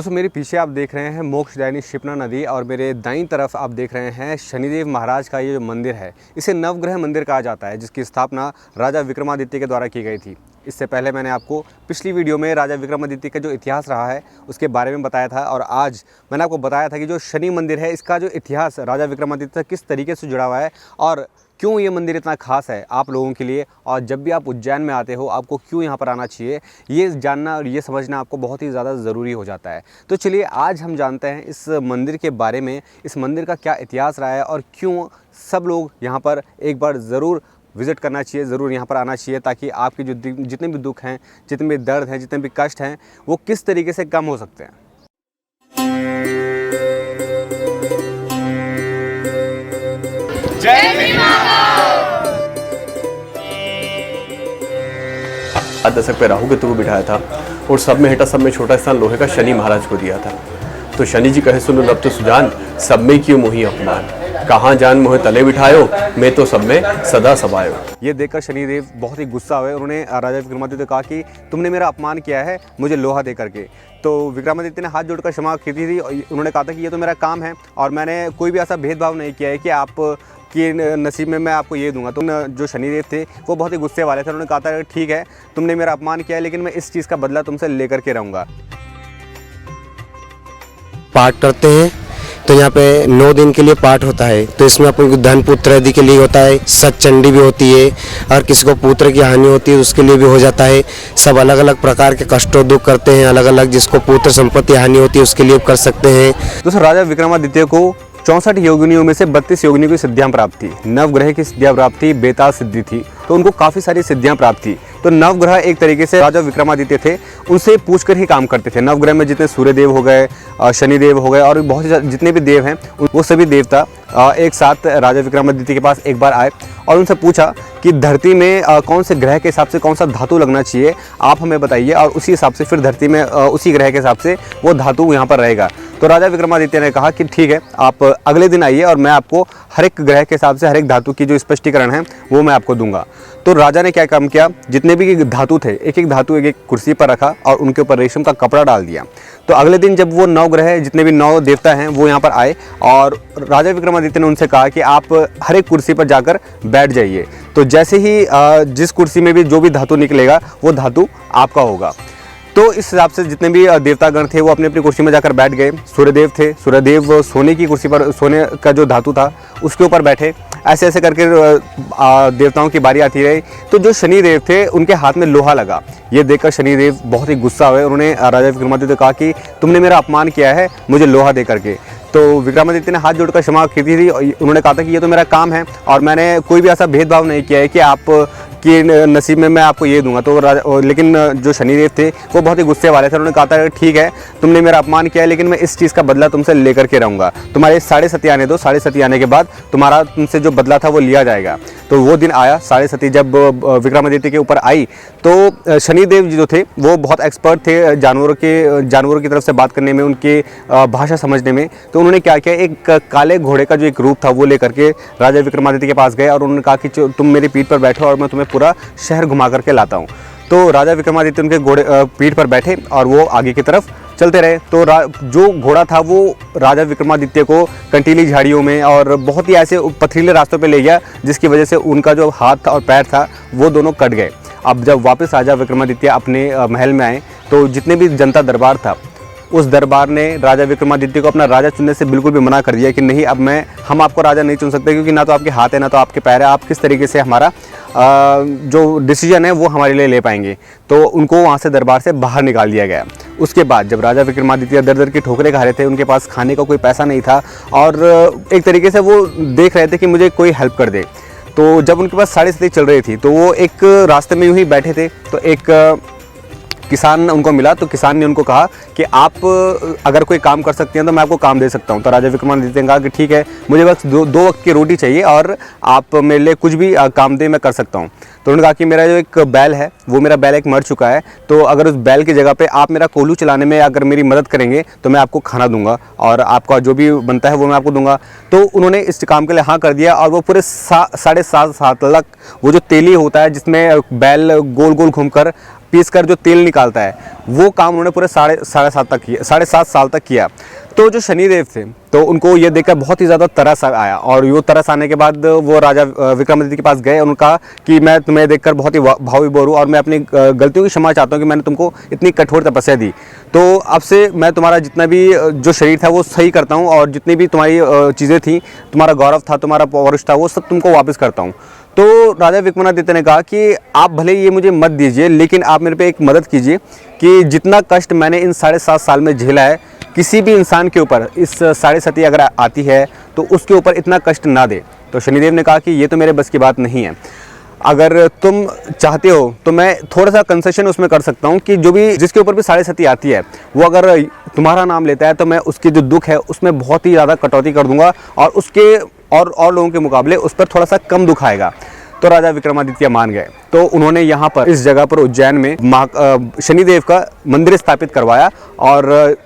दोस्तों मेरे पीछे आप देख रहे हैं मोक्षदायिनी शिप्रा नदी और मेरे दाईं तरफ आप देख रहे हैं शनिदेव महाराज का ये जो मंदिर है, इसे नवग्रह मंदिर कहा जाता है, जिसकी स्थापना राजा विक्रमादित्य के द्वारा की गई थी। इससे पहले मैंने आपको पिछली वीडियो में राजा विक्रमादित्य का जो इतिहास रहा है उसके बारे में बताया था, और आज मैंने आपको बताया था कि जो शनि मंदिर है इसका जो इतिहास राजा विक्रमादित्य किस तरीके से जुड़ा हुआ है और क्यों ये मंदिर इतना खास है आप लोगों के लिए, और जब भी आप उज्जैन में आते हो आपको क्यों यहाँ पर आना चाहिए, ये जानना और ये समझना आपको बहुत ही ज़्यादा ज़रूरी हो जाता है। तो चलिए आज हम जानते हैं इस मंदिर के बारे में, इस मंदिर का क्या इतिहास रहा है और क्यों सब लोग यहाँ पर एक बार ज़रूर विज़िट करना चाहिए, ज़रूर यहाँ पर आना चाहिए, ताकि आपके जो जितने भी दुख हैं, जितने भी दर्द हैं, जितने भी कष्ट हैं, वो किस तरीके से कम हो सकते हैं। जय दशक पे राहु केतु को बिठाया था और सब में हेठा सब में छोटा स्थान लोहे का शनि महाराज को दिया था। तो शनि जी कहे सुनो लब तो सुजान, सब में क्यों मोही अपमान, कहाँ जान मोहे तले बिठायो, मैं तो सब में सदा समायो। ये देखकर शनिदेव बहुत ही गुस्सा हुए। उन्होंने राजा विक्रमादित्य को कहा कि तुमने मेरा अपमान किया है मुझे लोहा दे करके। तो विक्रमादित्य ने हाथ जोड़कर क्षमा की थी। उन्होंने कहा था कि ये तो मेरा काम है और मैंने कोई भी ऐसा भेदभाव नहीं किया है कि आप कि नसीब में मैं आपको ये दूंगा। तो जो शनिदेव थे वो बहुत ही गुस्से वाले थे। उन्होंने कहा था ठीक है तुमने मेरा अपमान किया है, लेकिन मैं इस चीज़ का बदला तुमसे लेकर के रहूँगा। पाठ करते हैं तो यहाँ पे 9 दिन के लिए पाठ होता है। तो इसमें अपन को धन पुत्र आदि के लिए होता है, सतचंडी भी होती है, और किसी को पुत्र की हानि होती है उसके लिए भी हो जाता है। सब अलग अलग प्रकार के कष्टों दुख करते हैं, अलग अलग जिसको पुत्र संपत्ति हानि होती है उसके लिए कर सकते हैं। दोस्तों राजा विक्रमादित्य को 64 योगिनियों में से 32 योगिनियों की सिद्धियां प्राप्त थी, नवग्रह की सिद्धियां प्राप्त थी, बेताल सिद्धि थी, तो उनको काफ़ी सारी सिद्धियां प्राप्त थी। तो नवग्रह एक तरीके से राजा विक्रमादित्य थे उनसे पूछकर ही काम करते थे। नवग्रह में जितने सूर्यदेव हो गए, शनिदेव हो गए और बहुत से जितने भी देव हैं वो सभी देवता एक साथ राजा विक्रमादित्य के पास एक बार आए और उनसे पूछा कि धरती में कौन से ग्रह के हिसाब से कौन सा धातु लगना चाहिए आप हमें बताइए, और उसी हिसाब से फिर धरती में उसी ग्रह के हिसाब से वो धातु यहाँ पर रहेगा। तो राजा विक्रमादित्य ने कहा कि ठीक है आप अगले दिन आइए और मैं आपको हर एक ग्रह के हिसाब से हर एक धातु की जो स्पष्टीकरण है वो मैं आपको दूंगा। तो राजा ने क्या काम किया, जितने भी धातु थे एक एक धातु एक एक कुर्सी पर रखा और उनके ऊपर रेशम का कपड़ा डाल दिया। तो अगले दिन जब वो 9 ग्रह जितने भी 9 देवता हैं वो यहाँ पर आए और राजा विक्रमादित्य ने उनसे कहा कि आप हर एक कुर्सी पर जाकर बैठ जाइए। तो जैसे ही जिस कुर्सी में भी जो भी धातु निकलेगा वो धातु आपका होगा। तो इस हिसाब से जितने भी देवतागण थे वो अपनी अपनी कुर्सी में जाकर बैठ गए। सूर्यदेव थे, सूर्यदेव सोने की कुर्सी पर, सोने का जो धातु था उसके ऊपर बैठे। ऐसे ऐसे करके देवताओं की बारी आती रही। तो जो शनिदेव थे उनके हाथ में लोहा लगा। ये देखकर शनिदेव बहुत ही गुस्सा हुए। उन्होंने राजा विक्रमादित्य को कहा कि तुमने मेरा अपमान किया है मुझे लोहा दे करके। तो विक्रमादित्य ने हाथ जोड़कर क्षमा की थी। उन्होंने कहा था कि ये तो मेरा काम है और मैंने कोई भी ऐसा भेदभाव नहीं किया है कि आप कि नसीब में मैं आपको ये दूंगा। तो लेकिन जो शनिदेव थे वो बहुत ही गुस्से वाले थे। उन्होंने कहा था ठीक है तुमने मेरा अपमान किया है, लेकिन मैं इस चीज़ का बदला तुमसे लेकर के रहूँगा। तुम्हारे 6.5 आने दो, 6.5 आने के बाद तुम्हारा तुमसे जो बदला था वो लिया जाएगा। तो वो दिन आया 6.5 जब विक्रमादित्य के ऊपर आई। तो शनिदेव जी जो थे वो बहुत एक्सपर्ट थे जानवरों की तरफ से बात करने में, उनकी भाषा समझने में। तो उन्होंने क्या किया, एक काले घोड़े का जो एक रूप था वो लेकर के राजा विक्रमादित्य के पास गए और उन्होंने कहा कि तुम मेरी पीठ पर बैठो और मैं तुम्हें पूरा शहर घुमा करके लाता हूँ। तो राजा विक्रमादित्य उनके घोड़े पीठ पर बैठे और वो आगे की तरफ चलते रहे। तो जो घोड़ा था वो राजा विक्रमादित्य को कंटीली झाड़ियों में और बहुत ही ऐसे पथरीले रास्तों पे ले गया, जिसकी वजह से उनका जो हाथ और पैर था वो दोनों कट गए। अब जब वापस राजा विक्रमादित्य अपने महल में आए तो जितने भी जनता दरबार था उस दरबार ने राजा विक्रमादित्य को अपना राजा चुनने से बिल्कुल भी मना कर दिया कि नहीं, अब हम आपको राजा नहीं चुन सकते, क्योंकि ना तो आपके हाथ है ना तो आपके पैर है, आप किस तरीके से हमारा जो डिसीजन है वो हमारे लिए ले पाएंगे। तो उनको वहाँ से दरबार से बाहर निकाल दिया गया। उसके बाद जब राजा विक्रमादित्य दर दर की ठोकरें खा रहे थे, उनके पास खाने का कोई पैसा नहीं था और एक तरीके से वो देख रहे थे कि मुझे कोई हेल्प कर दे। तो जब उनके पास 7:30 चल रही थी तो वो एक रास्ते में यूँ ही बैठे थे। तो एक किसान उनको मिला। तो किसान ने उनको कहा कि आप अगर कोई काम कर सकते हैं तो मैं आपको काम दे सकता हूं। तो राजा विक्रमादित्य ने कहा कि ठीक है मुझे बस दो वक्त की रोटी चाहिए और आप मेरे लिए कुछ भी काम दे मैं कर सकता हूं। तो उन्होंने कहा कि मेरा जो एक बैल है वो मेरा बैल एक मर चुका है, तो अगर उस बैल की जगह पे आप मेरा कोल्हू चलाने में अगर मेरी मदद करेंगे तो मैं आपको खाना दूंगा और आपका जो भी बनता है वो मैं आपको दूंगा। तो उन्होंने इस काम के लिए हाँ कर दिया और वो पूरे 7.5 साल तक वो जो तेली होता है जिसमें बैल गोल गोल घूमकर पीस कर जो तेल निकालता है, वो काम उन्होंने पूरे साढ़े सात साल तक किया। तो जो शनिदेव थे, तो उनको ये देखकर बहुत ही ज़्यादा तरस आया, और वो तरस आने के बाद वो राजा विक्रमादित्य के पास गए और उन्होंने कहा कि मैं तुम्हें देखकर बहुत ही भाव विभोर हूँ और मैं अपनी गलतियों की क्षमा चाहता हूँ कि मैंने तुमको इतनी कठोर तपस्या दी। तो अब से मैं तुम्हारा जितना भी जो शरीर था वो सही करता हूँ, और जितनी भी तुम्हारी चीज़ें थी, तुम्हारा गौरव था, तुम्हारा पौरुष था, वो सब तुमको वापस करता हूँ। तो राजा विक्रमादित्य ने कहा कि आप भले ये मुझे मत दीजिए, लेकिन आप मेरे पे एक मदद कीजिए कि जितना कष्ट मैंने इन 7.5 साल में झेला है, किसी भी इंसान के ऊपर इस साढ़े सती अगर आती है तो उसके ऊपर इतना कष्ट ना दे। तो शनिदेव ने कहा कि ये तो मेरे बस की बात नहीं है, अगर तुम चाहते हो तो मैं थोड़ा सा कंसेशन उसमें कर सकता हूँ कि जो भी जिसके ऊपर भी साढ़े सती आती है, वो अगर तुम्हारा नाम लेता है तो मैं उसके जो दुख है उसमें बहुत ही ज़्यादा कटौती कर दूंगा, और उसके और लोगों के मुकाबले उस पर थोड़ा सा कम दुख आएगा। तो राजा विक्रमादित्य मान गए। तो उन्होंने यहाँ पर इस जगह पर उज्जैन में शनिदेव का मंदिर स्थापित करवाया, और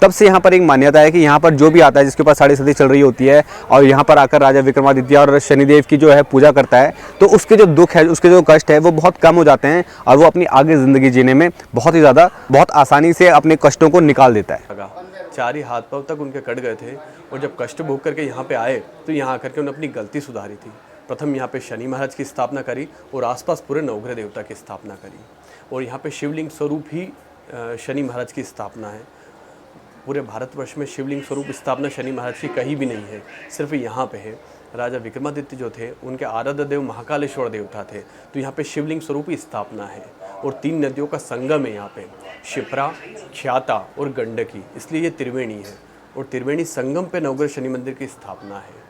तब से यहाँ पर एक मान्यता है कि यहाँ पर जो भी आता है जिसके पास साढ़े सती चल रही होती है और यहाँ पर आकर राजा विक्रमादित्य और शनिदेव की जो है पूजा करता है, तो उसके जो दुख है, उसके जो कष्ट है, वो बहुत कम हो जाते हैं, और वो अपनी आगे ज़िंदगी जीने में बहुत आसानी से अपने कष्टों को निकाल देता है। 4 ही हाथ पांव तक उनके कट गए थे, और जब कष्ट भोग करके यहाँ पे आए तो यहाँ आकर के उन्होंने अपनी गलती सुधारी थी। प्रथम यहाँ पे शनि महाराज की स्थापना करी और आसपास पूरे नवग्रह देवता की स्थापना करी, और यहाँ पे शिवलिंग स्वरूप ही शनि महाराज की स्थापना है। पूरे भारतवर्ष में शिवलिंग स्वरूप स्थापना शनि महाराज की कहीं भी नहीं है, सिर्फ यहाँ पे है। राजा विक्रमादित्य जो थे उनके आराध्य देव महाकालेश्वर देवता थे, तो यहाँ पे शिवलिंग स्वरूप ही स्थापना है, और 3 नदियों का संगम है यहाँ पे, शिप्रा, ख्याता और गंडकी, इसलिए ये त्रिवेणी है, और त्रिवेणी संगम पे नवग्रह शनि मंदिर की स्थापना है।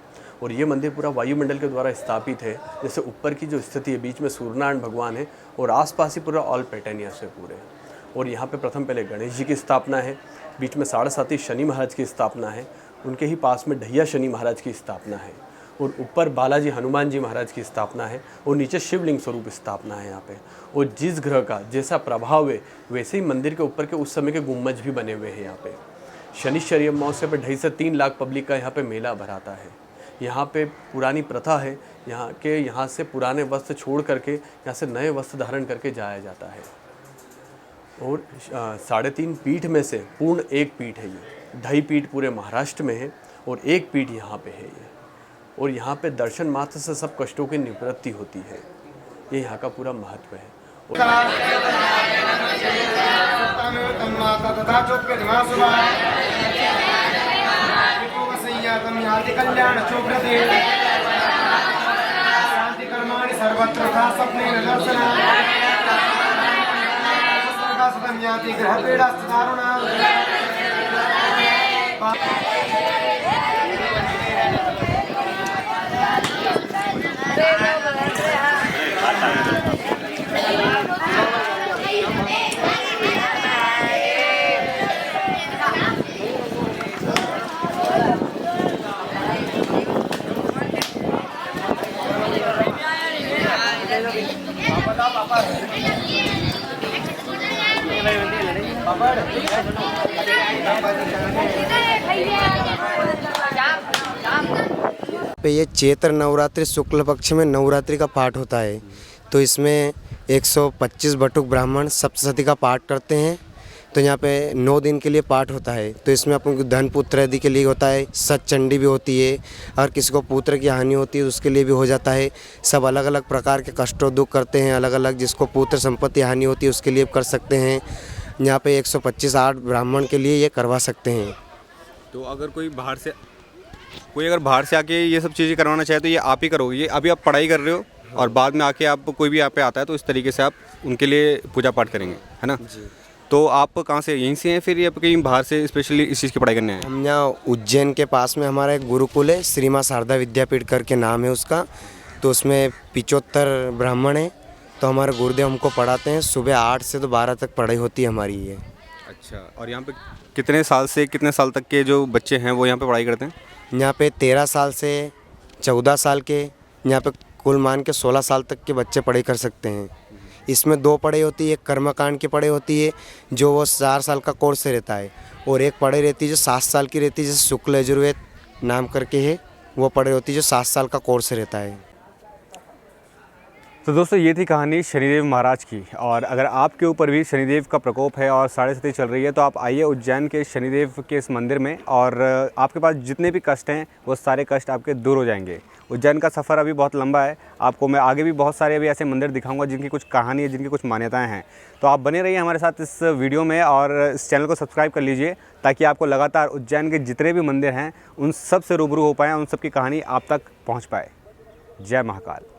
और ये मंदिर पूरा वायुमंडल के द्वारा स्थापित है। जैसे ऊपर की जो स्थिति है, बीच में सूर्यनारायण भगवान है, और आसपास ही पूरा ऑल पैटर्न से पूरे। और यहाँ पे प्रथम पहले गणेश जी की स्थापना है, बीच में 7.5 शनि महाराज की स्थापना है, उनके ही पास में ढैया शनि महाराज की स्थापना है, और ऊपर बालाजी हनुमान जी महाराज की स्थापना है, और नीचे शिवलिंग स्वरूप स्थापना है यहाँ पे। और जिस ग्रह का जैसा प्रभाव है, वैसे ही मंदिर के ऊपर के उस समय के गुम्बज भी बने हुए हैं यहाँ पे। शनिश्चरी अमावस्या पे 2.5 से 3 लाख पब्लिक का यहाँ पे मेला भराता है। यहाँ पे पुरानी प्रथा है, यहाँ से पुराने वस्त्र छोड़ करके यहाँ से नए वस्त्र धारण करके जाया जाता है। और 3.5 पीठ में से पूर्ण एक पीठ है ये। 2.5 पीठ पूरे महाराष्ट्र में है और एक पीठ यहाँ पे है ये। और यहाँ पे दर्शन मात्र से सब कष्टों की निवृत्ति होती है। ये यहाँ का पूरा महत्व है। कल्याण शांति कर्माणि सर्वत्र सपने दर्शना ग्रह पीड़ा पे ये चैत्र नवरात्रि शुक्ल पक्ष में नवरात्रि का पाठ होता है। तो इसमें 125 बटुक ब्राह्मण सप्तशती का पाठ करते हैं। तो यहाँ पे 9 दिन के लिए पाठ होता है। तो इसमें अपन को धन पुत्र आदि के लिए होता है, सतचंडी भी होती है, और किसी को पुत्र की हानि होती है उसके लिए भी हो जाता है। सब अलग अलग प्रकार के कष्टों दुख करते हैं, अलग अलग। जिसको पुत्र संपत्ति हानि होती है उसके लिए कर सकते हैं। यहाँ पे 125 8 ब्राह्मण के लिए ये करवा सकते हैं। तो अगर कोई बाहर से आके ये सब चीज़ें करवाना चाहे तो ये आप ही करोगे? ये अभी आप पढ़ाई कर रहे हो और बाद में आके आप कोई भी यहाँ पे आता है तो इस तरीके से आप उनके लिए पूजा पाठ करेंगे, है ना जी? तो आप कहाँ से, यहीं से हैं फिर या कहीं बाहर से स्पेशली इस चीज़ की पढ़ाई करने आए? हम यहाँ उज्जैन के पास में हमारा एक गुरुकुल है, श्री माँ शारदा विद्यापीठ करके नाम है उसका। तो उसमें 75 ब्राह्मण हैं। तो हमारे गुरुदेव हमको पढ़ाते हैं। सुबह 8 से तो 12 तक पढ़ाई होती है हमारी ये। अच्छा, और यहाँ पे कितने साल से कितने साल तक के जो बच्चे हैं वो यहाँ पे पढ़ाई करते हैं? यहाँ पे 13 साल से 14 साल के, यहाँ पे कुल मान के 16 साल तक के बच्चे पढ़ाई कर सकते हैं। इसमें 2 पढ़ाई होती है, एक कर्मकांड की पढ़ाई होती है जो वो 4 साल का कोर्स से रहता है, और एक पढ़ाई रहती है जो 7 साल की रहती है, जैसे शुक्ल यजुर्वेद नाम करके है, वो पढ़ाई होती है जो 7 साल का कोर्स से रहता है। तो दोस्तों ये थी कहानी शनिदेव महाराज की। और अगर आपके ऊपर भी शनिदेव का प्रकोप है और साढ़े साथी चल रही है तो आप आइए उज्जैन के शनिदेव के इस मंदिर में, और आपके पास जितने भी कष्ट हैं वो सारे कष्ट आपके दूर हो जाएंगे। उज्जैन का सफ़र अभी बहुत लंबा है, आपको मैं आगे भी बहुत सारे अभी ऐसे मंदिर दिखाऊंगा जिनकी कुछ कहानी है, जिनकी कुछ मान्यताएं हैं। तो आप बने रहिए हमारे साथ इस वीडियो में और इस चैनल को सब्सक्राइब कर लीजिए ताकि आपको लगातार उज्जैन के जितने भी मंदिर हैं उन सब से रूबरू हो पाएँ, उन सब की कहानी आप तक पहुँच पाए। जय महाकाल।